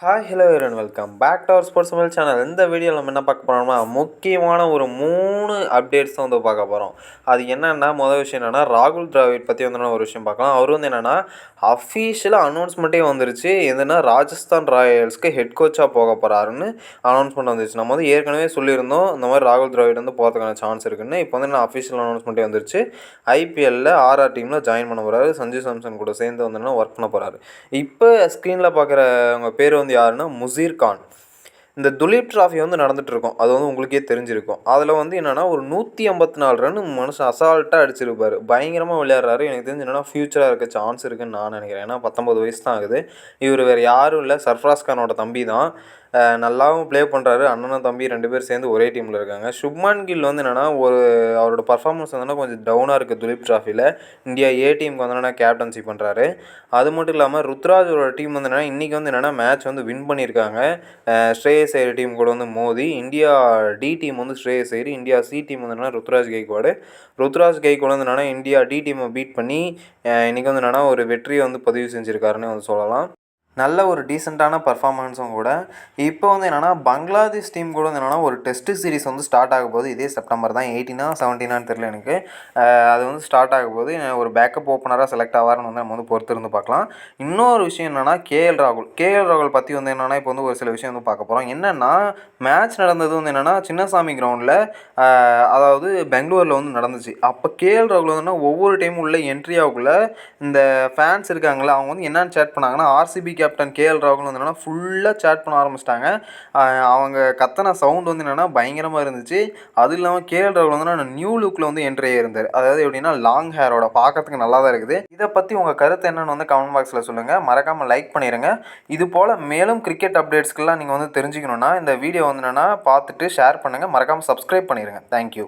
Hello everyone welcome back to our sports mobile channel. இந்த வீடியோவில் நம்ம என்ன பார்க்க போகிறோம்னா முக்கியமான ஒரு 3 அப்டேட்ஸ் தான் வந்து பார்க்க போகிறோம். அது என்னென்னா மொதல் விஷயம் என்னென்னா ராகுல் டிராவிட் பற்றி வந்து ஒரு விஷயம் பார்க்கலாம். அவர் வந்து என்னென்னா அஃபீஷியலாக அனௌன்ஸ்மெண்ட்டே வந்துருச்சு. எதுனா ராஜஸ்தான் ராயல்ஸ்க்கு ஹெட் கோச்சாக போக போகிறாருன்னு அனௌன்ஸ்மெண்ட் வந்துருச்சு. நம்ம வந்து ஏற்கனவே சொல்லியிருந்தோம் இந்த மாதிரி ராகுல் டிராவிட் வந்து போகிறதுக்கான சான்ஸ் இருக்குன்னு. இப்போ வந்து நான் அஃபீஷியல் அனௌன்ஸ்மெண்ட்டே வந்துருச்சு. ஐபிஎல்லில் ஆர்ஆர் டீமில் ஜாயின் பண்ண போகிறாரு. சஞ்சு சாம்சன் கூட சேர்ந்து வந்து ஒர்க் பண்ண போகிறாரு. இப்போ ஸ்க்ரீனில் பார்க்குறவங்க பேர் வந்து யாருன்னா முசீர் கான். இந்த துலீப் ட்ராஃபி வந்து நடந்துகிட்ருக்கோம். அது வந்து உங்களுக்கே தெரிஞ்சிருக்கும். அதில் வந்து என்னென்னா ஒரு 154 ரன் மனுஷன் அசால்ட்டாக அடிச்சிருப்பார். பயங்கரமாக விளையாடுறாரு. எனக்கு தெரிஞ்சு என்னென்னா ஃப்யூச்சராக இருக்க சான்ஸ் இருக்குதுன்னு நான் நினைக்கிறேன். ஏன்னா 19 வயசு தான் ஆகுது. இவர் வேறு யாரும் இல்லை, சர்ஃப்ராஸ் கானோட தம்பி தான். நல்லாவும் ப்ளே பண்ணுறாரு. அண்ணனும் தம்பி 2 பேர் சேர்ந்து ஒரே டீமில் இருக்காங்க. சுப்மான் கில் வந்து என்னென்னா அவரோட பர்ஃபார்மன்ஸ் வந்து கொஞ்சம் டவுனாக இருக்குது துலீப் ட்ராஃபியில். இந்தியா ஏ டீமுக்கு வந்து என்னென்னா கேப்டன்சி பண்ணுறாரு. அது மட்டும் இல்லாமல் ருத்ராஜோட டீம் வந்து என்னென்னா இன்றைக்கி வந்து என்னென்னா மேட்ச் வந்து வின் பண்ணியிருக்காங்க. ஸ்ரேயஸ் ஐயர் டீம் கூட வந்து மோதி. இந்தியா டி டீம் வந்து ஸ்ரேயஸ் ஐயர், இந்தியா சி டீம் வந்து என்னென்னா ருத்ராஜ் கெய்க்வாடு வந்து என்னென்னா இந்தியா டி டீமை பீட் பண்ணி இன்றைக்கி வந்து என்னென்னா ஒரு வெற்றியை வந்து பதிவு செஞ்சுருக்காருன்னு வந்து சொல்லலாம். நல்ல ஒரு டீசெண்டான பர்ஃபார்மன்ஸும் கூட. இப்போ வந்து என்னென்னா பங்களாதேஷ் டீம் கூட வந்து என்னென்னா ஒரு டெஸ்ட் சீரிஸ் வந்து ஸ்டார்ட் ஆக போகுது. இதே செப்டம்பர் தான், 18 17 தெரியல எனக்கு. அது வந்து ஸ்டார்ட் ஆக போகுது. ஒரு பேக்கப் ஓப்பனராக செலக்ட் ஆவார்னு வந்து நம்ம வந்து பொறுத்திருந்து பார்க்கலாம். இன்னொரு விஷயம் என்னென்னா கேஎல் ராகுல் பற்றி வந்து என்னென்னா இப்போ வந்து ஒரு சில விஷயம் வந்து பார்க்க போகிறோம். என்னென்னா மேட்ச் நடந்தது வந்து என்னென்னா சின்னசாமி கிரவுண்டில், அதாவது பெங்களூரில் வந்து நடந்துச்சு. அப்போ கேஎல் ராகுல் வந்து ஒவ்வொரு டைமும் உள்ள என்ட்ரி ஆகக்குள்ளே இந்த ஃபேன்ஸ் இருக்காங்களே அவங்க வந்து என்னென்னு சேட் பண்ணாங்கன்னா ஆர்சிபி கேப்டன் கேஎல் ராகுல் வந்து என்னென்னா ஃபுல்லாக சேட் பண்ண ஆரம்பிச்சிட்டாங்க. அவங்க கத்தன சவுண்ட் வந்து என்னென்னா பயங்கரமாக இருந்துச்சு. அதுவும் இல்லாமல் கேஎல் ராகுல் வந்து நியூ லுக்கில் வந்து என்ட்ரி ஆகியிருந்தார். அதாவது எப்படின்னா லாங் ஹேரோட பார்க்கறதுக்கு நல்லா தான் இருக்குது. இதை பற்றி உங்கள் கருத்து என்னென்னு வந்து கமெண்ட் பாக்ஸில் சொல்லுங்கள். மறக்காமல் லைக் பண்ணிடுங்க. இது போல் மேலும் கிரிக்கெட் அப்டேட்ஸ்க்கெல்லாம் நீங்கள் வந்து தெரிஞ்சுக்கணுன்னா இந்த வீடியோ வந்து என்னென்னா பார்த்துட்டு ஷேர் பண்ணுங்கள். மறக்காமல் சப்ஸ்கிரைப் பண்ணிடுங்க. தேங்க்யூ.